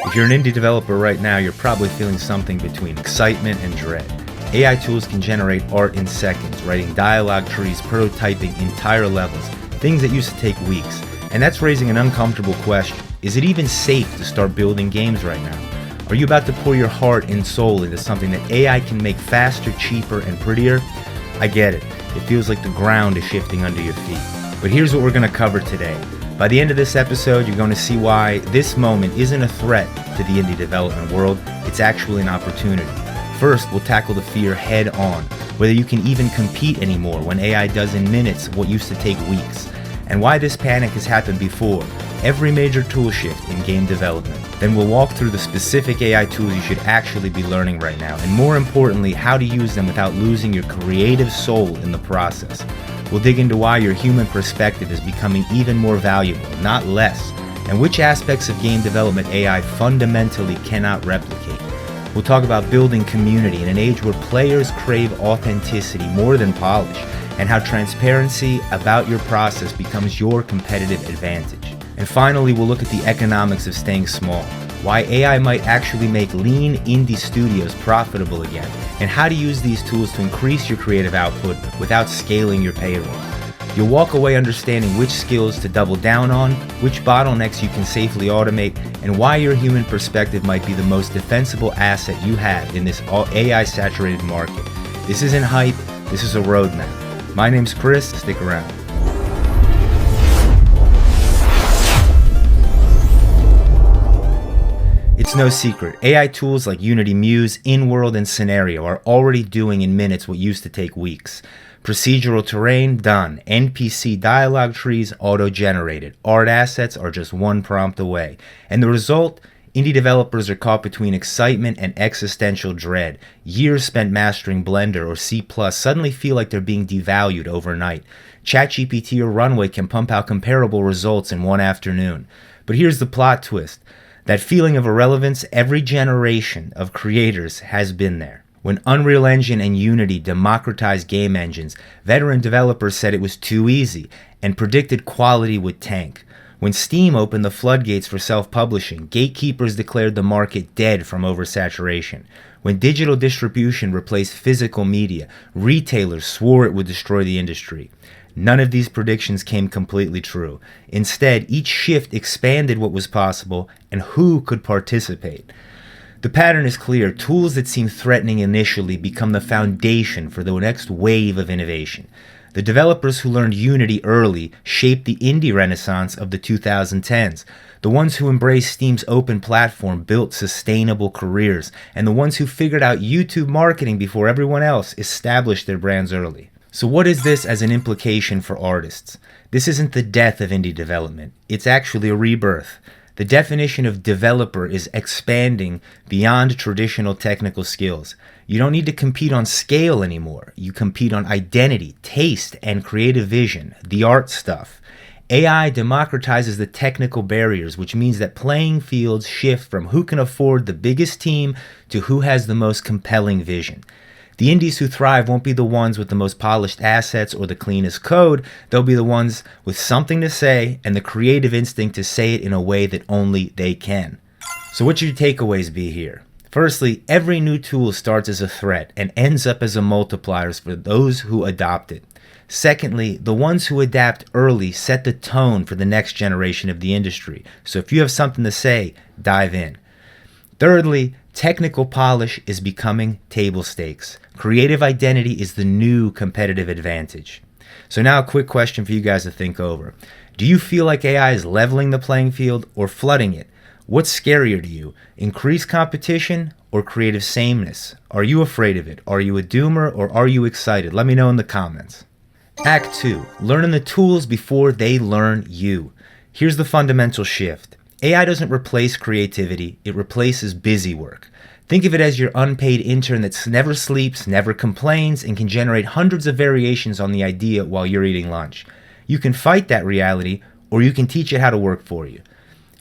If you're an indie developer right now, you're probably feeling something between excitement and dread. AI tools can generate art in seconds, writing dialogue trees, prototyping entire levels, things that used to take weeks. And that's raising an uncomfortable question. Is it even safe to start building games right now? Are you about to pour your heart and soul into something that AI can make faster, cheaper, and prettier? I get it. It feels like the ground is shifting under your feet. But here's what we're going to cover today. By the end of this episode, you're going to see why this moment isn't a threat to the indie development world. It's actually an opportunity. First, we'll tackle the fear head on, whether you can even compete anymore when AI does in minutes what used to take weeks, and why this panic has happened before, every major tool shift in game development. Then we'll walk through the specific AI tools you should actually be learning right now, and more importantly, how to use them without losing your creative soul in the process. We'll dig into why your human perspective is becoming even more valuable, not less, and which aspects of game development AI fundamentally cannot replicate. We'll talk about building community in an age where players crave authenticity more than polish, and how transparency about your process becomes your competitive advantage. And finally, we'll look at the economics of staying small, why AI might actually make lean indie studios profitable again, and how to use these tools to increase your creative output without scaling your payroll. You'll walk away understanding which skills to double down on, which bottlenecks you can safely automate, and why your human perspective might be the most defensible asset you have in this AI-saturated market. This isn't hype, this is a roadmap. My name's Chris, stick around. It's no secret, AI tools like Unity, Muse, Inworld, and Scenario are already doing in minutes what used to take weeks. Procedural terrain, done. NPC dialogue trees, auto-generated. Art assets are just one prompt away. And the result? Indie developers are caught between excitement and existential dread. Years spent mastering Blender or C++ suddenly feel like they're being devalued overnight. ChatGPT or Runway can pump out comparable results in one afternoon. But here's the plot twist. That feeling of irrelevance, every generation of creators has been there. When Unreal Engine and Unity democratized game engines, veteran developers said it was too easy and predicted quality would tank. When Steam opened the floodgates for self-publishing, gatekeepers declared the market dead from oversaturation. When digital distribution replaced physical media, retailers swore it would destroy the industry. None of these predictions came completely true. Instead, each shift expanded what was possible and who could participate. The pattern is clear. Tools that seem threatening initially become the foundation for the next wave of innovation. The developers who learned Unity early shaped the indie renaissance of the 2010s. The ones who embraced Steam's open platform built sustainable careers, and the ones who figured out YouTube marketing before everyone else established their brands early. So what is this as an implication for artists? This isn't the death of indie development. It's actually a rebirth. The definition of developer is expanding beyond traditional technical skills. You don't need to compete on scale anymore. You compete on identity, taste, and creative vision, the art stuff. AI democratizes the technical barriers, which means that playing fields shift from who can afford the biggest team to who has the most compelling vision. The indies who thrive won't be the ones with the most polished assets or the cleanest code. They'll be the ones with something to say and the creative instinct to say it in a way that only they can. So what should your takeaways be here? Firstly, every new tool starts as a threat and ends up as a multiplier for those who adopt it. Secondly, the ones who adapt early set the tone for the next generation of the industry. So if you have something to say, dive in. Thirdly, technical polish is becoming table stakes. Creative identity is the new competitive advantage. So now a quick question for you guys to think over. Do you feel like AI is leveling the playing field or flooding it? What's scarier to you, increased competition or creative sameness? Are you afraid of it? Are you a doomer or are you excited? Let me know in the comments. Act 2, learning the tools before they learn you. Here's the fundamental shift. AI doesn't replace creativity, it replaces busy work. Think of it as your unpaid intern that never sleeps, never complains, and can generate hundreds of variations on the idea while you're eating lunch. You can fight that reality, or you can teach it how to work for you.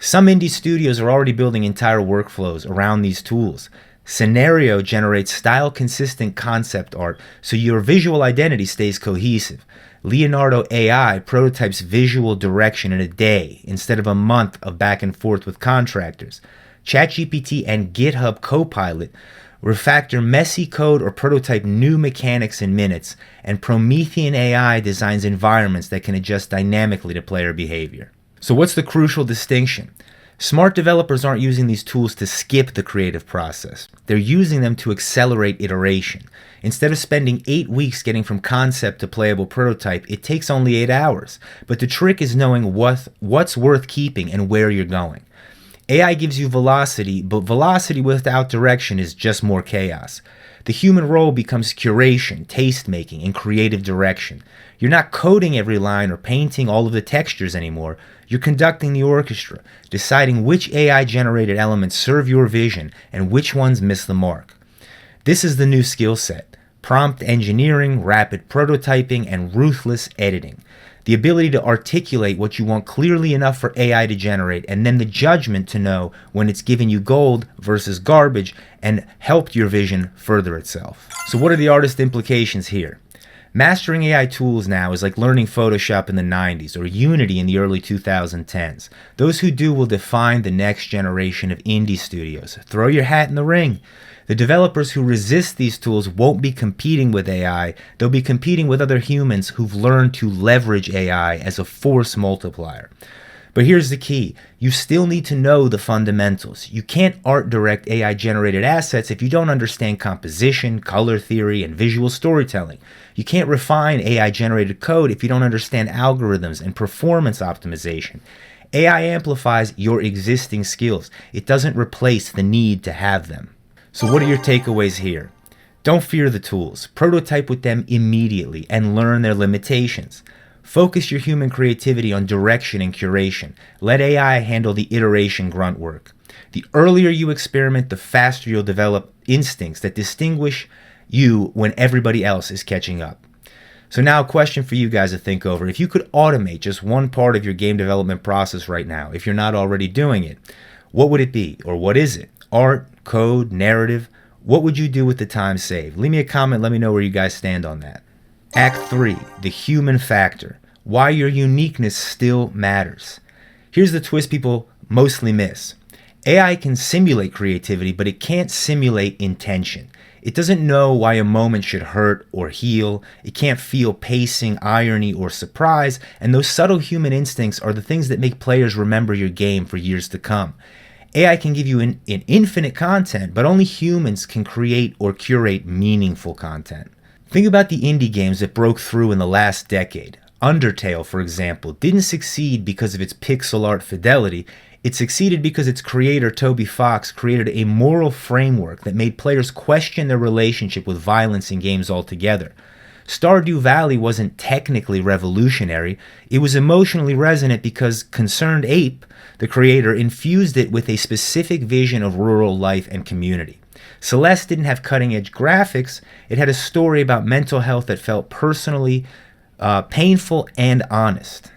Some indie studios are already building entire workflows around these tools. Scenario generates style-consistent concept art, so your visual identity stays cohesive. Leonardo AI prototypes visual direction in a day instead of a month of back and forth with contractors. ChatGPT and GitHub Copilot refactor messy code or prototype new mechanics in minutes, and Promethean AI designs environments that can adjust dynamically to player behavior. So what's the crucial distinction? Smart developers aren't using these tools to skip the creative process. They're using them to accelerate iteration. Instead of spending 8 weeks getting from concept to playable prototype, it takes only 8 hours. But the trick is knowing what's worth keeping and where you're going. AI gives you velocity, but velocity without direction is just more chaos. The human role becomes curation, taste-making, and creative direction. You're not coding every line or painting all of the textures anymore. You're conducting the orchestra, deciding which AI-generated elements serve your vision and which ones miss the mark. This is the new skill set: prompt engineering, rapid prototyping, and ruthless editing. The ability to articulate what you want clearly enough for AI to generate, and then the judgment to know when it's given you gold versus garbage and helped your vision further itself. So what are the artist implications here? Mastering AI tools now is like learning Photoshop in the 90s or Unity in the early 2010s. Those who do will define the next generation of indie studios. Throw your hat in the ring. The developers who resist these tools won't be competing with AI, they'll be competing with other humans who've learned to leverage AI as a force multiplier. But here's the key: you still need to know the fundamentals. You can't art direct AI generated assets if you don't understand composition, color theory, and visual storytelling. You can't refine AI generated code if you don't understand algorithms and performance optimization. AI amplifies your existing skills. It doesn't replace the need to have them. So what are your takeaways here? Don't fear the tools. Prototype with them immediately and learn their limitations. Focus your human creativity on direction and curation. Let AI handle the iteration grunt work. The earlier you experiment, the faster you'll develop instincts that distinguish you when everybody else is catching up. So now a question for you guys to think over. If you could automate just one part of your game development process right now, if you're not already doing it, what would it be, or what is it? Art, code, narrative? What would you do with the time saved? Leave me a comment, let me know where you guys stand on that. Act 3, the human factor. Why your uniqueness still matters. Here's the twist people mostly miss. AI can simulate creativity, but it can't simulate intention. It doesn't know why a moment should hurt or heal. It can't feel pacing, irony, or surprise, and those subtle human instincts are the things that make players remember your game for years to come. AI can give you an infinite content, but only humans can create or curate meaningful content. Think about the indie games that broke through in the last decade. Undertale, for example, didn't succeed because of its pixel art fidelity. It succeeded because its creator, Toby Fox, created a moral framework that made players question their relationship with violence in games altogether. Stardew Valley wasn't technically revolutionary. It was emotionally resonant because Concerned Ape, the creator, infused it with a specific vision of rural life and community. Celeste didn't have cutting-edge graphics. It had a story about mental health that felt personally painful and honest.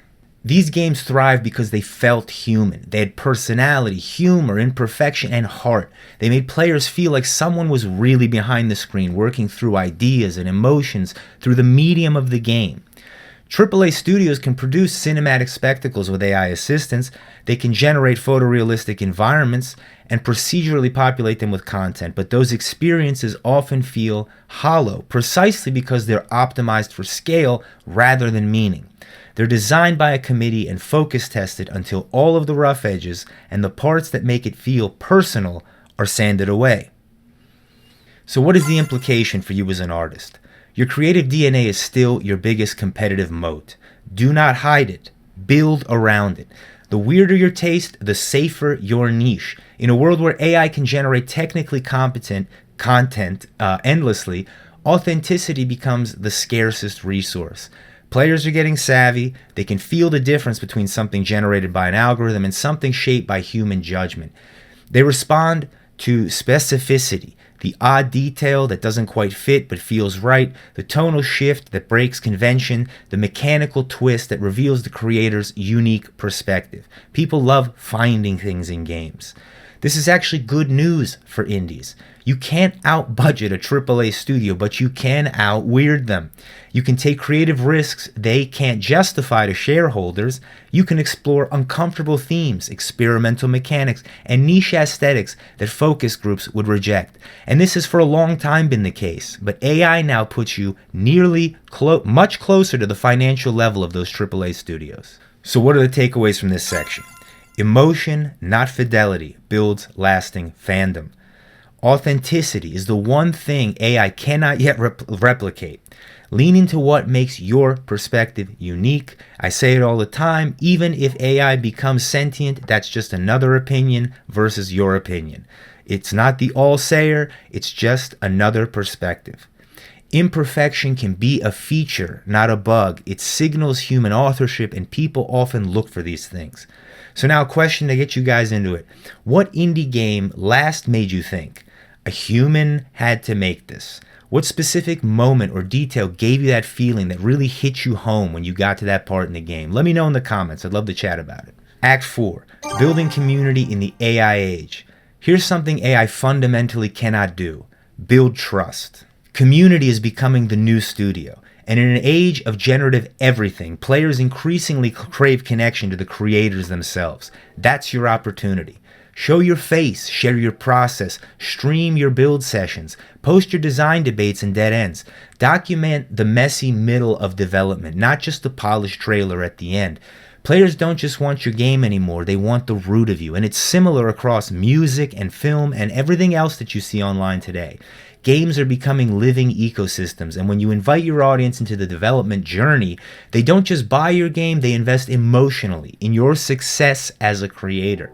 These games thrived because they felt human. They had personality, humor, imperfection, and heart. They made players feel like someone was really behind the screen, working through ideas and emotions through the medium of the game. AAA studios can produce cinematic spectacles with AI assistance. They can generate photorealistic environments and procedurally populate them with content, but those experiences often feel hollow, precisely because they're optimized for scale rather than meaning. They're designed by a committee and focus tested until all of the rough edges and the parts that make it feel personal are sanded away. So what is the implication for you as an artist? Your creative DNA is still your biggest competitive moat. Do not hide it. Build around it. The weirder your taste, the safer your niche. In a world where AI can generate technically competent content endlessly, authenticity becomes the scarcest resource. Players are getting savvy. They can feel the difference between something generated by an algorithm and something shaped by human judgment. They respond to specificity, the odd detail that doesn't quite fit but feels right, the tonal shift that breaks convention, the mechanical twist that reveals the creator's unique perspective. People love finding things in games. This is actually good news for indies. You can't out-budget a AAA studio, but you can out-weird them. You can take creative risks they can't justify to shareholders. You can explore uncomfortable themes, experimental mechanics, and niche aesthetics that focus groups would reject. And this has for a long time been the case, but AI now puts you much closer to the financial level of those AAA studios. So what are the takeaways from this section? Emotion, not fidelity, builds lasting fandom. Authenticity is the one thing AI cannot yet replicate. Lean into what makes your perspective unique. I say it all the time, even if AI becomes sentient, that's just another opinion versus your opinion. It's not the all-sayer, it's just another perspective. Imperfection can be a feature, not a bug. It signals human authorship, and people often look for these things. So now a question to get you guys into it. What indie game last made you think, a human had to make this? What specific moment or detail gave you that feeling that really hit you home when you got to that part in the game? Let me know in the comments. I'd love to chat about it. Act 4. Building community in the AI age. Here's something AI fundamentally cannot do. Build trust. Community is becoming the new studio. And in an age of generative everything, players increasingly crave connection to the creators themselves. That's your opportunity. Show your face, share your process, stream your build sessions, post your design debates and dead ends. Document the messy middle of development, not just the polished trailer at the end. Players don't just want your game anymore, they want the root of you. And it's similar across music and film and everything else that you see online today. Games are becoming living ecosystems, and when you invite your audience into the development journey, they don't just buy your game, they invest emotionally in your success as a creator.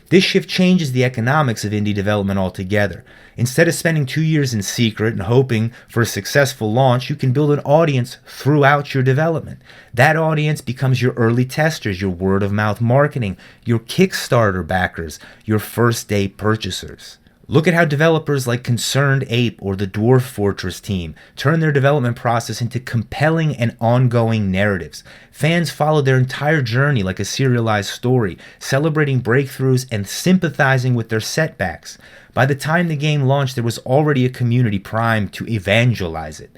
This shift changes the economics of indie development altogether. Instead of spending 2 years in secret and hoping for a successful launch, you can build an audience throughout your development. That audience becomes your early testers, your word-of-mouth marketing, your Kickstarter backers, your first-day purchasers. Look at how developers like Concerned Ape or the Dwarf Fortress team turn their development process into compelling and ongoing narratives. Fans follow their entire journey like a serialized story, celebrating breakthroughs and sympathizing with their setbacks. By the time the game launched, there was already a community primed to evangelize it.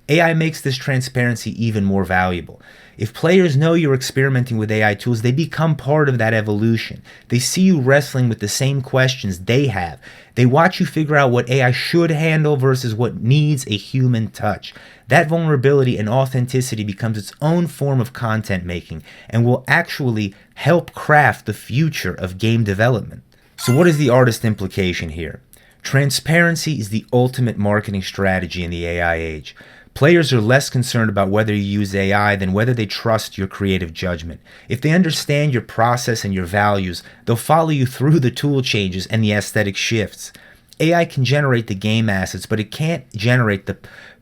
AI makes this transparency even more valuable. If players know you're experimenting with AI tools, they become part of that evolution. They see you wrestling with the same questions they have. They watch you figure out what AI should handle versus what needs a human touch. That vulnerability and authenticity becomes its own form of content making and will actually help craft the future of game development. So what is the artist implication here? Transparency is the ultimate marketing strategy in the AI age. Players are less concerned about whether you use AI than whether they trust your creative judgment. If they understand your process and your values, they'll follow you through the tool changes and the aesthetic shifts. AI can generate the game assets, but it can't generate the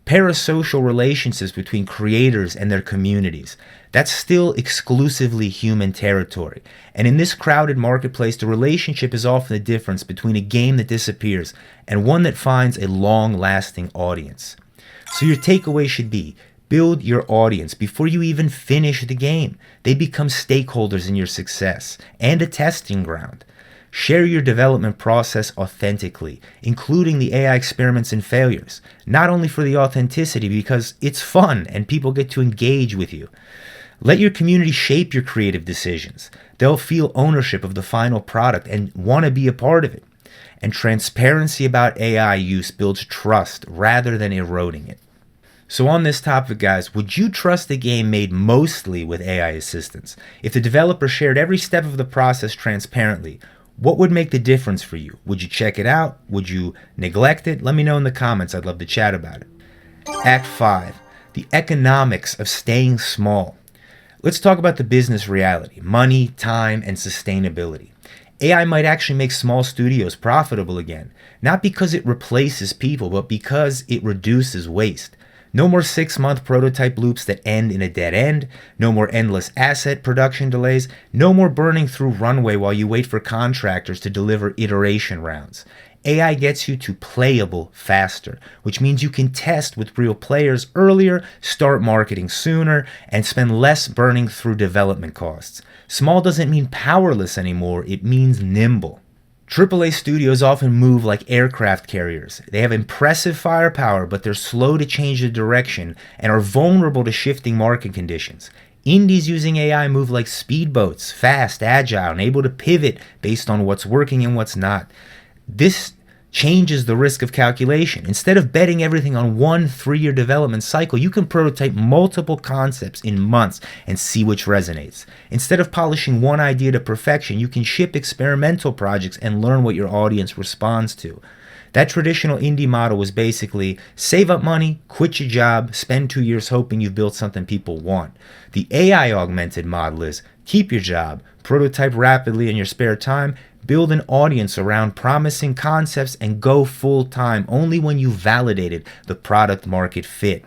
parasocial relationships between creators and their communities. That's still exclusively human territory. And in this crowded marketplace, the relationship is often the difference between a game that disappears and one that finds a long-lasting audience. So your takeaway should be, build your audience before you even finish the game. They become stakeholders in your success and a testing ground. Share your development process authentically, including the AI experiments and failures, not only for the authenticity because it's fun and people get to engage with you. Let your community shape your creative decisions. They'll feel ownership of the final product and want to be a part of it. And transparency about AI use builds trust rather than eroding it. So on this topic, guys, would you trust a game made mostly with AI assistance? If the developer shared every step of the process transparently, what would make the difference for you? Would you check it out? Would you neglect it? Let me know in the comments. I'd love to chat about it. Act 5. The economics of staying small. Let's talk about the business reality, money, time, and sustainability. AI might actually make small studios profitable again, not because it replaces people, but because it reduces waste. No more 6-month prototype loops that end in a dead end, no more endless asset production delays, no more burning through Runway while you wait for contractors to deliver iteration rounds. AI gets you to playable faster, which means you can test with real players earlier, start marketing sooner, and spend less burning through development costs. Small doesn't mean powerless anymore, it means nimble. AAA studios often move like aircraft carriers. They have impressive firepower, but they're slow to change the direction and are vulnerable to shifting market conditions. Indies using AI move like speedboats, fast, agile, and able to pivot based on what's working and what's not. This changes the risk of calculation. Instead of betting everything on one 3-year development cycle, you can prototype multiple concepts in months and see which resonates. Instead of polishing one idea to perfection, you can ship experimental projects and learn what your audience responds to. That traditional indie model was basically save up money, quit your job, spend 2 years hoping you've built something people want. The AI augmented model is keep your job, prototype rapidly in your spare time, build an audience around promising concepts, and go full time only when you validated the product market fit.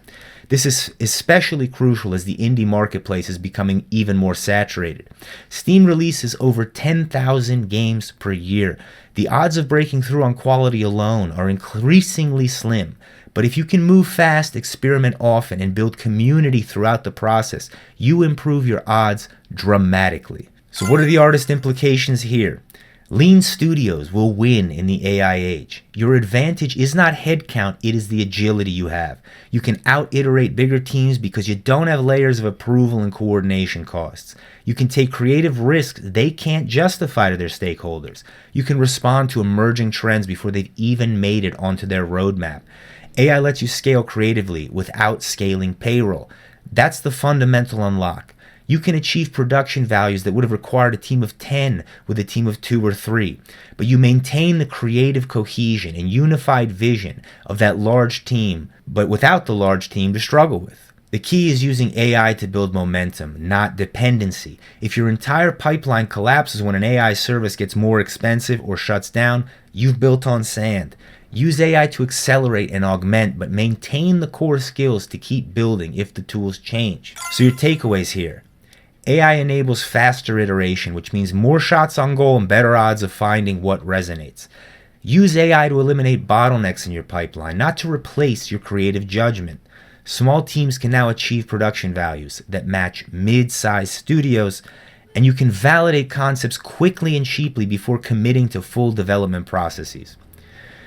This is especially crucial as the indie marketplace is becoming even more saturated. Steam releases over 10,000 games per year. The odds of breaking through on quality alone are increasingly slim. But if you can move fast, experiment often, and build community throughout the process, you improve your odds dramatically. So what are the artist implications here? Lean studios will win in the AI age. Your advantage is not headcount, it is the agility you have. You can out-iterate bigger teams because you don't have layers of approval and coordination costs. You can take creative risks they can't justify to their stakeholders. You can respond to emerging trends before they've even made it onto their roadmap. AI lets you scale creatively without scaling payroll. That's the fundamental unlock. You can achieve production values that would have required a team of 10 with a team of 2 or 3, but you maintain the creative cohesion and unified vision of that large team, but without the large team to struggle with. The key is using AI to build momentum, not dependency. If your entire pipeline collapses when an AI service gets more expensive or shuts down, you've built on sand. Use AI to accelerate and augment, but maintain the core skills to keep building if the tools change. So your takeaways here. AI enables faster iteration, which means more shots on goal and better odds of finding what resonates. Use AI to eliminate bottlenecks in your pipeline, not to replace your creative judgment. Small teams can now achieve production values that match mid-sized studios, and you can validate concepts quickly and cheaply before committing to full development processes.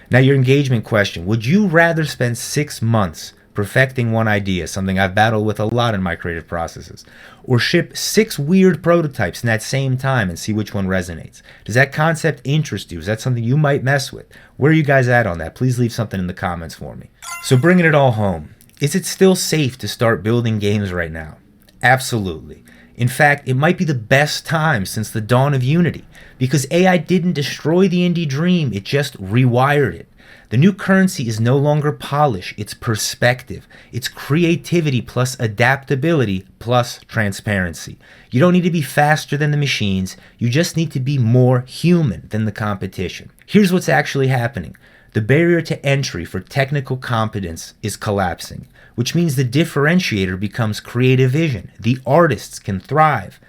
Now, your engagement question: would you rather spend 6 months perfecting one idea, something I've battled with a lot in my creative processes, or ship 6 weird prototypes in that same time and see which one resonates? Does that concept interest you? Is that something you might mess with? Where are you guys at on that? Please leave something in the comments for me. So bringing it all home, is it still safe to start building games right now? Absolutely. In fact, it might be the best time since the dawn of Unity, because AI didn't destroy the indie dream, it just rewired it. The new currency is no longer polish, it's perspective. It's creativity plus adaptability plus transparency. You don't need to be faster than the machines, you just need to be more human than the competition. Here's what's actually happening. The barrier to entry for technical competence is collapsing, which means the differentiator becomes creative vision. The artists can thrive.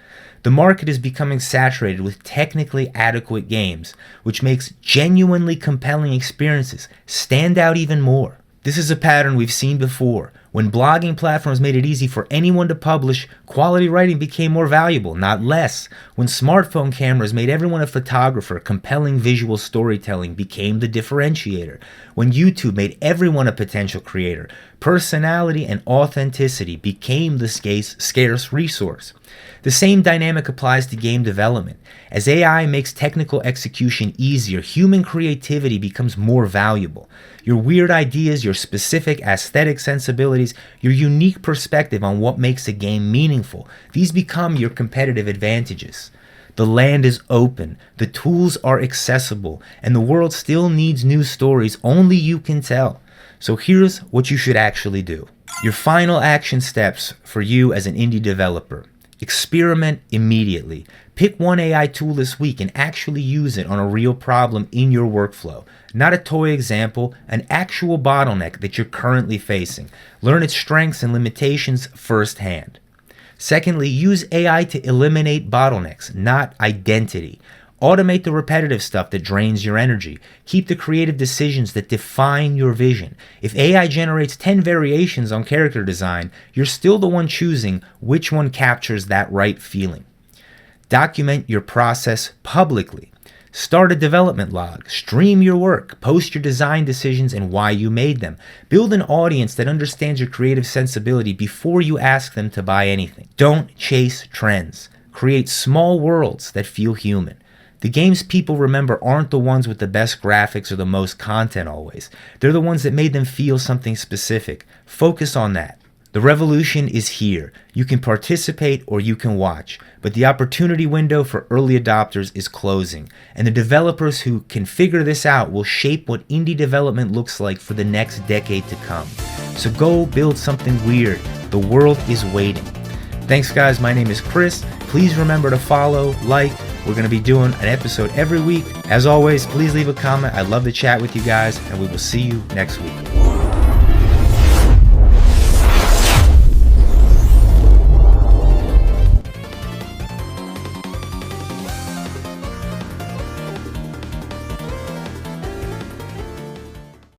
The market is becoming saturated with technically adequate games, which makes genuinely compelling experiences stand out even more. This is a pattern we've seen before. When blogging platforms made it easy for anyone to publish, quality writing became more valuable, not less. When smartphone cameras made everyone a photographer, compelling visual storytelling became the differentiator. When YouTube made everyone a potential creator, personality and authenticity became the scarce resource. The same dynamic applies to game development. As AI makes technical execution easier, human creativity becomes more valuable. Your weird ideas, your specific aesthetic sensibilities, your unique perspective on what makes a game meaningful, these become your competitive advantages. The land is open, the tools are accessible, and the world still needs new stories only you can tell. So here's what you should actually do. Your final action steps for you as an indie developer. Experiment immediately. Pick one AI tool this week and actually use it on a real problem in your workflow. Not a toy example, an actual bottleneck that you're currently facing. Learn its strengths and limitations firsthand. Secondly, use AI to eliminate bottlenecks, not identity. Automate the repetitive stuff that drains your energy. Keep the creative decisions that define your vision. If AI generates 10 variations on character design, you're still the one choosing which one captures that right feeling. Document your process publicly. Start a development log, stream your work, post your design decisions and why you made them. Build an audience that understands your creative sensibility before you ask them to buy anything. Don't chase trends. Create small worlds that feel human. The games people remember aren't the ones with the best graphics or the most content always. They're the ones that made them feel something specific. Focus on that. The revolution is here. You can participate or you can watch, but the opportunity window for early adopters is closing, and the developers who can figure this out will shape what indie development looks like for the next decade to come. So go build something weird. The world is waiting. Thanks guys, my name is Chris. Please remember to follow, like. We're going to be doing an episode every week. As always, please leave a comment. I'd love to chat with you guys, and we will see you next week.